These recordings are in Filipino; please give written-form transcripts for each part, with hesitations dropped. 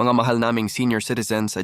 mga mahal naming senior citizens sa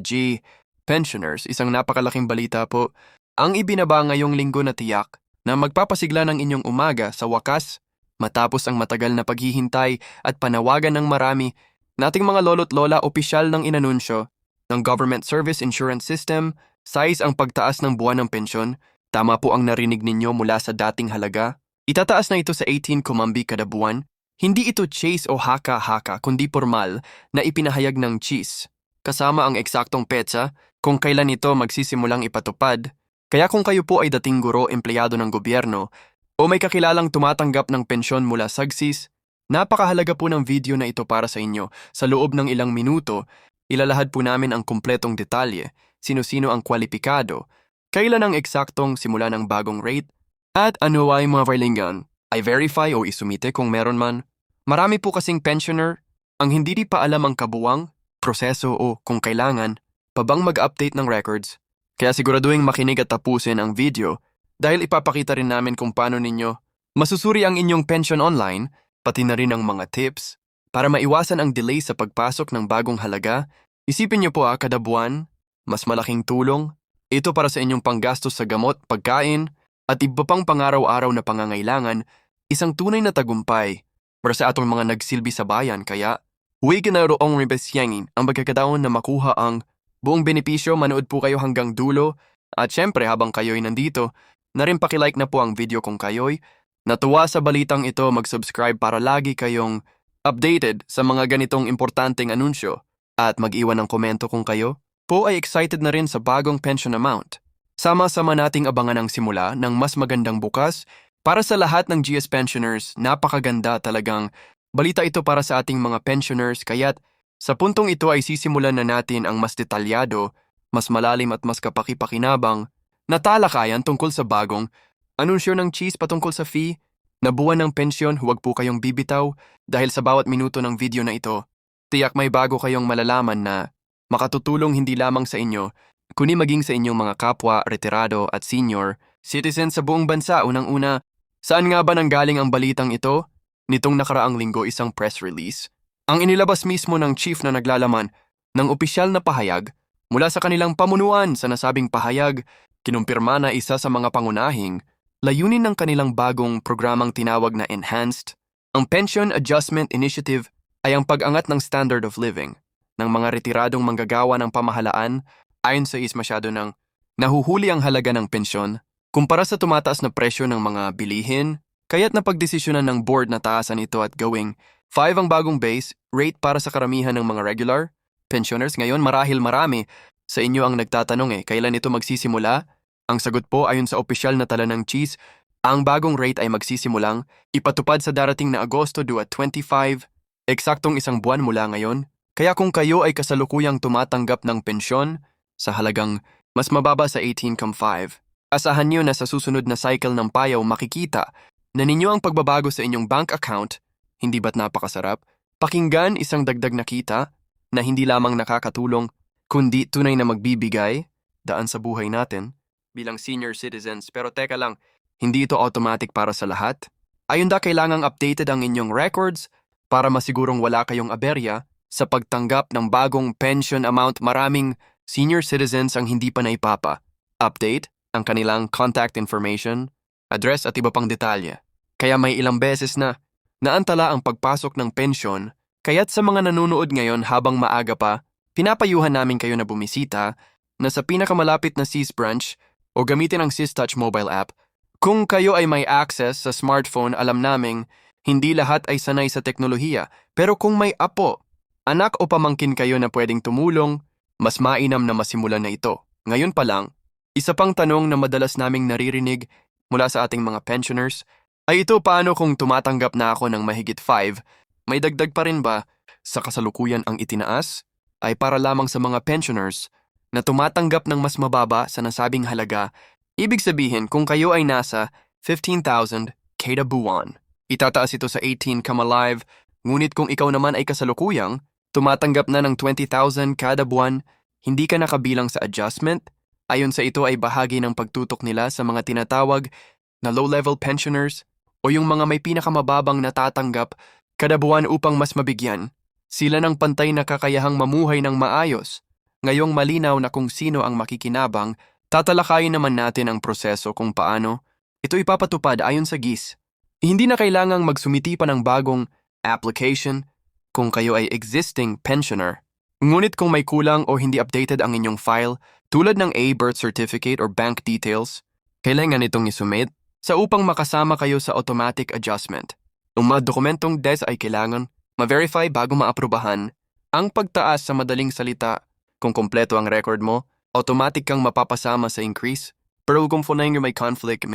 pensioners, isang napakalaking balita po. Ang ibinaba ngayong linggo na tiyak na magpapasigla ng inyong umaga sa wakas matapos ang matagal na paghihintay at panawagan ng marami nating mga lolo't lola opisyal ng inanunsyo ng Government Service Insurance System, size ang pagtaas ng buwan ng pensyon. Tama po ang narinig ninyo mula sa dating halaga. Itataas na ito sa 18 kumambi kada buwan. Hindi ito chase o haka-haka kundi formal na ipinahayag ng CHIS, kasama ang eksaktong petsa kung kailan ito magsisimulang ipatupad. Kaya kung kayo po ay dating guro, empleyado ng gobyerno, o may kakilalang tumatanggap ng pensyon mula sa GSIS, napakahalaga po ng video na ito para sa inyo. Sa loob ng ilang minuto, ilalahad po namin ang kumpletong detalye, sino-sino ang kwalipikado, kailan ang eksaktong simula ng bagong rate, at ano ay mga verlingan. I verify o isumite kung meron man. Marami po kasing pensioner ang hindi pa alam ang kabuwang, proseso o kung kailangan pa bang mag-update ng records. Kaya siguraduhin makinig at tapusin ang video dahil ipapakita rin namin kung paano ninyo masusuri ang inyong pension online, pati na rin ang mga tips para maiwasan ang delay sa pagpasok ng bagong halaga. Isipin niyo po kada buwan, mas malaking tulong. Ito para sa inyong panggastos sa gamot, pagkain, at iba pang pangaraw-araw na pangangailangan, isang tunay na tagumpay para sa atong mga nagsilbi sa bayan. Kaya, huwag na roong rebesyangin ang pagkakataon na makuha ang buong benepisyo. Manood po kayo hanggang dulo. At syempre, habang kayo'y nandito, na rin pakilike na po ang video kung kayo'y natuwa sa balitang ito. Mag-subscribe para lagi kayong updated sa mga ganitong importanteng anunsyo. At mag-iwan ng komento kung kayo po ay excited na rin sa bagong pension amount. Sama-sama nating abangan ang simula ng mas magandang bukas para sa lahat ng GS pensioners. Napakaganda talagang balita ito para sa ating mga pensioners, kaya't sa puntong ito ay sisimulan na natin ang mas detalyado, mas malalim at mas kapaki-pakinabang na talakayan tungkol sa bagong anunsyo ng CHIS patungkol sa fee na buwan ng pensyon. Huwag po kayong bibitaw dahil sa bawat minuto ng video na ito, tiyak may bago kayong malalaman na makatutulong hindi lamang sa inyo, kundi maging sa inyong mga kapwa, retirado at senior citizen sa buong bansa. Unang-una, saan nga ba nanggaling ang balitang ito? Nitong nakaraang linggo, isang press release ang inilabas mismo ng chief na naglalaman ng opisyal na pahayag mula sa kanilang pamunuan. Sa nasabing pahayag, kinumpirma na isa sa mga pangunahing layunin ng kanilang bagong programang tinawag na Enhanced, ang Pension Adjustment Initiative, ay ang pag-angat ng standard of living ng mga retiradong manggagawa ng pamahalaan. Ayon sa is masyado ng nahuhuli ang halaga ng pensyon kumpara sa tumataas na presyo ng mga bilihin, kaya't napagdesisyonan ng board na taasan ito at gawing 5 ang bagong base rate para sa karamihan ng mga regular pensioners. Ngayon, marahil marami sa inyo ang nagtatanong kailan ito magsisimula? Ang sagot po ayon sa opisyal na tala ng CHIS, ang bagong rate ay magsisimulang ipatupad sa darating na Agosto 25, eksaktong isang buwan mula ngayon. Kaya kung kayo ay kasalukuyang tumatanggap ng pensyon sa halagang mas mababa sa 18.5, asahan niyo na sa susunod na cycle ng payaw makikita na ninyo ang pagbabago sa inyong bank account. Hindi ba't napakasarap? Pakinggan isang dagdag na kita na hindi lamang nakakatulong, kundi tunay na magbibigay daan sa buhay natin bilang senior citizens. Pero teka lang, hindi ito automatic para sa lahat. Ayunda, kailangang updated ang inyong records para masigurong wala kayong aberya sa pagtanggap ng bagong pension amount. Maraming senior citizens ang hindi pa naipapa-update ang kanilang contact information, address at iba pang detalye. Kaya may ilang beses na naantala ang pagpasok ng pensyon. Kaya't sa mga nanonood ngayon habang maaga pa, pinapayuhan namin kayo na bumisita na sa pinakamalapit na CIS branch o gamitin ang CIS Touch mobile app. Kung kayo ay may access sa smartphone, alam naming hindi lahat ay sanay sa teknolohiya, pero kung may apo, anak o pamangkin kayo na pwedeng tumulong, mas mainam na masimulan na ito. Ngayon pa lang, isa pang tanong na madalas naming naririnig mula sa ating mga pensioners ay ito, paano kung tumatanggap na ako ng mahigit 5? May dagdag pa rin ba? Sa kasalukuyan ang itinaas ay para lamang sa mga pensioners na tumatanggap ng mas mababa sa nasabing halaga. Ibig sabihin, kung kayo ay nasa 15,000 kada buwan, itataas ito sa 18 live. Ngunit kung ikaw naman ay kasalukuyang tumatanggap na ng 20,000 kada buwan, hindi ka nakabilang sa adjustment. Ayon sa ito ay bahagi ng pagtutok nila sa mga tinatawag na low-level pensioners o yung mga may pinakamababang natatanggap kada buwan upang mas mabigyan Sila ng pantay na kakayahang mamuhay ng maayos. Ngayong malinaw na kung sino ang makikinabang, tatalakayin naman natin ang proseso kung paano ito ipapatupad ayon sa GIS. Hindi na kailangang magsumiti pa ng bagong application kung kayo ay existing pensioner. Ngunit kung may kulang o hindi updated ang inyong file, tulad ng birth certificate or bank details, kailangan itong isumit sa upang makasama kayo sa automatic adjustment. Ang mga dokumentong DES ay kailangan ma-verify bago maaprubahan. Ang pagtaas sa madaling salita, kung kompleto ang record mo, automatic kang mapapasama sa increase. Pero kung may conflict,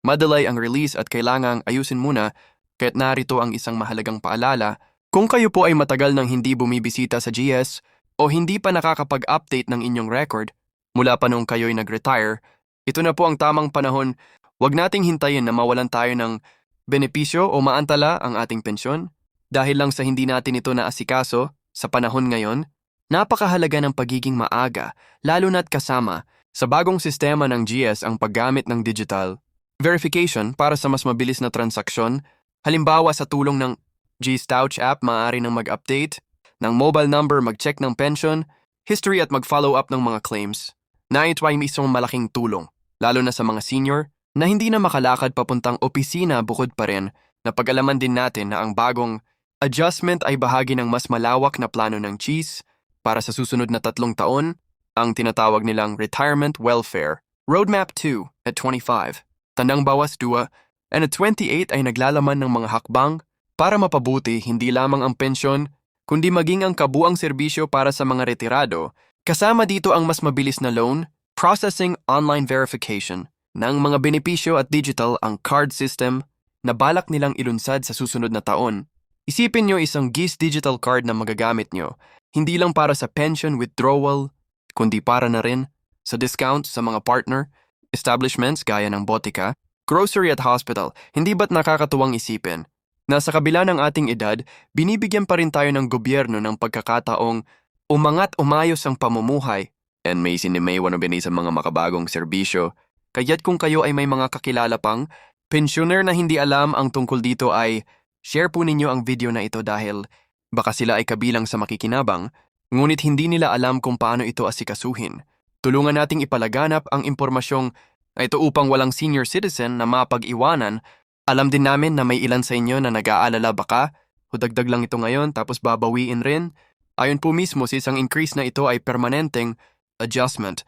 madalay ang release at kailangang ayusin muna, kaya't narito ang isang mahalagang paalala. Kung kayo po ay matagal nang hindi bumibisita sa GS o hindi pa nakakapag-update ng inyong record mula pa noong kayo'y nag-retire, ito na po ang tamang panahon. Huwag nating hintayin na mawalan tayo ng benepisyo o maantala ang ating pensyon. Dahil lang sa hindi natin ito naasikaso sa panahon ngayon, napakahalaga ng pagiging maaga, lalo na't kasama sa bagong sistema ng GS ang paggamit ng digital verification para sa mas mabilis na transaksyon. Halimbawa sa tulong ng G-Stouch app, maaari nang mag-update ng mobile number, mag-check ng pension, history at mag-follow up ng mga claims. Na ito ay mismong malaking tulong, lalo na sa mga senior na hindi na makalakad papuntang opisina. Bukod pa rin na pag-alaman din natin na ang bagong adjustment ay bahagi ng mas malawak na plano ng GIS para sa susunod na 3 taon, ang tinatawag nilang Retirement Welfare Roadmap 2 at 25, tandang bawas 2, and at 28 ay naglalaman ng mga hakbang para mapabuti hindi lamang ang pensyon, kundi maging ang kabuang serbisyo para sa mga retirado. Kasama dito ang mas mabilis na loan, processing, online verification ng mga benepisyo at digital ang card system na balak nilang ilunsad sa susunod na taon. Isipin nyo isang GIS digital card na magagamit nyo, hindi lang para sa pension withdrawal, kundi para na rin sa discount sa mga partner, establishments gaya ng botika, grocery at hospital. Hindi ba't nakakatuwang isipin? Nasa kabila ng ating edad, binibigyan pa rin tayo ng gobyerno ng pagkakataong umangat umayos ang pamumuhay. And may sinimay sa mga makabagong serbisyo. Kaya't kung kayo ay may mga kakilala pang pensioner na hindi alam ang tungkol dito ay share po ninyo ang video na ito dahil baka sila ay kabilang sa makikinabang, ngunit hindi nila alam kung paano ito asikasuhin. Tulungan nating ipalaganap ang impormasyong ito upang walang senior citizen na mapag-iwanan. Alam din namin na may ilan sa inyo na nag-aalala baka, dagdag lang ito ngayon tapos babawiin rin. Ayon po mismo sa isang increase na ito ay permanenteng adjustment.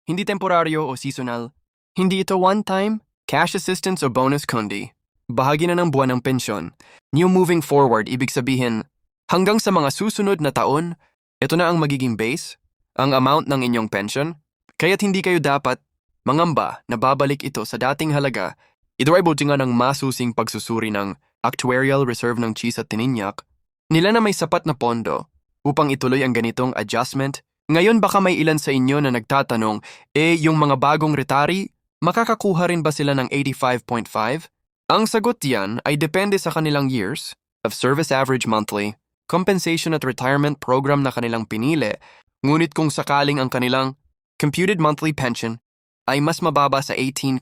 Hindi temporaryo o seasonal. Hindi ito one-time, cash assistance o bonus kundi bahagi na ng buwan ng pensyon. New moving forward, ibig sabihin, hanggang sa mga susunod na taon, ito na ang magiging base, ang amount ng inyong pension, kaya't hindi kayo dapat mangamba na babalik ito sa dating halaga. Ito ay buti nga ng masusing pagsusuri ng actuarial reserve ng GIS at tininyak nila na may sapat na pondo upang ituloy ang ganitong adjustment. Ngayon baka may ilan sa inyo na nagtatanong, yung mga bagong retiree, makakakuha rin ba sila ng 85.5? Ang sagot diyan ay depende sa kanilang years of service average monthly, compensation at retirement program na kanilang pinili, ngunit kung sakaling ang kanilang computed monthly pension ay mas mababa sa 18.5,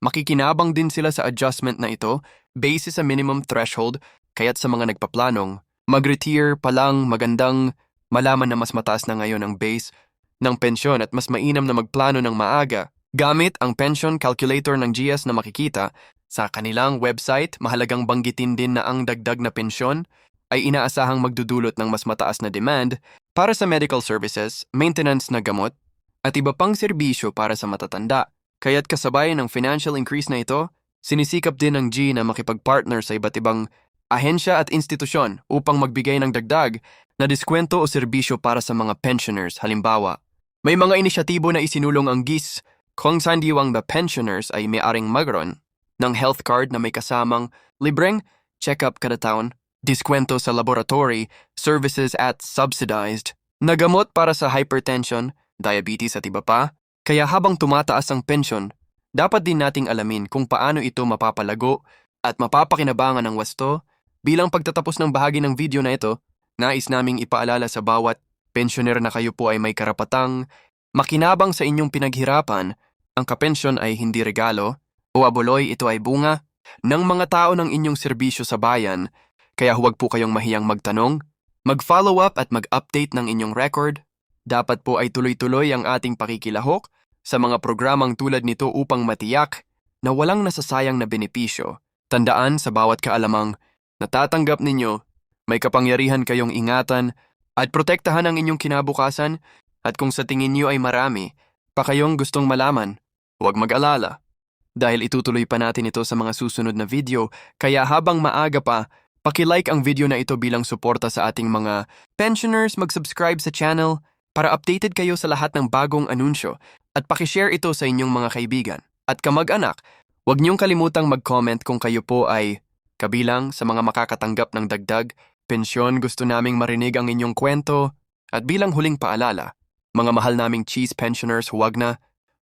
makikinabang din sila sa adjustment na ito base sa minimum threshold, kaya't sa mga nagpaplanong, mag-retire pa lang magandang malaman na mas mataas na ngayon ang base ng pensyon at mas mainam na magplano ng maaga. Gamit ang pension calculator ng GS na makikita sa kanilang website, mahalagang banggitin din na ang dagdag na pensyon ay inaasahang magdudulot ng mas mataas na demand para sa medical services, maintenance na gamot, at iba pang serbisyo para sa matatanda. Kaya't kasabay ng financial increase na ito, sinisikap din ng G na makipag-partner sa iba't ibang ahensya at institusyon upang magbigay ng dagdag na diskwento o serbisyo para sa mga pensioners. Halimbawa, may mga inisyatibo na isinulong ang GIS kung saan diwang the pensioners ay may-aring magron ng health card na may kasamang libreng check-up kada taon, diskwento sa laboratory, services at subsidized na gamot para sa hypertension, diabetes at iba pa. Kaya habang tumataas ang pensyon, dapat din nating alamin kung paano ito mapapalago at mapapakinabangan ng wasto. Bilang pagtatapos ng bahagi ng video na ito, nais naming ipaalala sa bawat pensioner na kayo po ay may karapatang makinabang sa inyong pinaghirapan. Ang kapensyon ay hindi regalo o abuloy, ito ay bunga ng mga tao ng inyong serbisyo sa bayan. Kaya huwag po kayong mahiyang magtanong Mag-follow up at mag-update ng inyong record. Dapat po ay tuloy-tuloy ang ating pakikilahok sa mga programang tulad nito upang matiyak na walang nasasayang na benepisyo. Tandaan sa bawat kaalamang natatanggap ninyo, may kapangyarihan kayong ingatan at protektahan ang inyong kinabukasan at kung sa tingin niyo ay marami pa kayong gustong malaman, huwag mag-alala. Dahil itutuloy pa natin ito sa mga susunod na video, kaya habang maaga pa, paki-like ang video na ito bilang suporta sa ating mga pensioners, mag-subscribe sa channel para updated kayo sa lahat ng bagong anunsyo at paki-share ito sa inyong mga kaibigan. At kamag-anak, huwag niyong kalimutang mag-comment kung kayo po ay kabilang sa mga makakatanggap ng dagdag pensyon. Gusto naming marinig ang inyong kwento. At bilang huling paalala, mga mahal naming cheese pensioners, huwag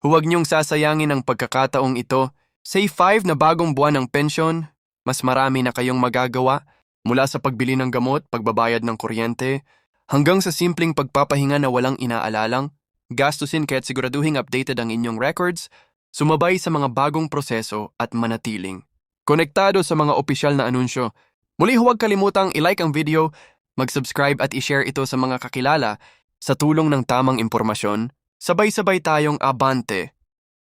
niyong sasayangin ang pagkakataong ito. Say 5 na bagong buwan ng pensyon, mas marami na kayong magagawa mula sa pagbili ng gamot, pagbabayad ng kuryente, hanggang sa simpleng pagpapahinga na walang inaalalang gastusin, kaya't siguraduhin updated ang inyong records, sumabay sa mga bagong proseso at manatiling konektado sa mga opisyal na anunsyo. Muli, huwag kalimutang i-like ang video, mag-subscribe at i-share ito sa mga kakilala. Sa tulong ng tamang impormasyon, sabay-sabay tayong abante.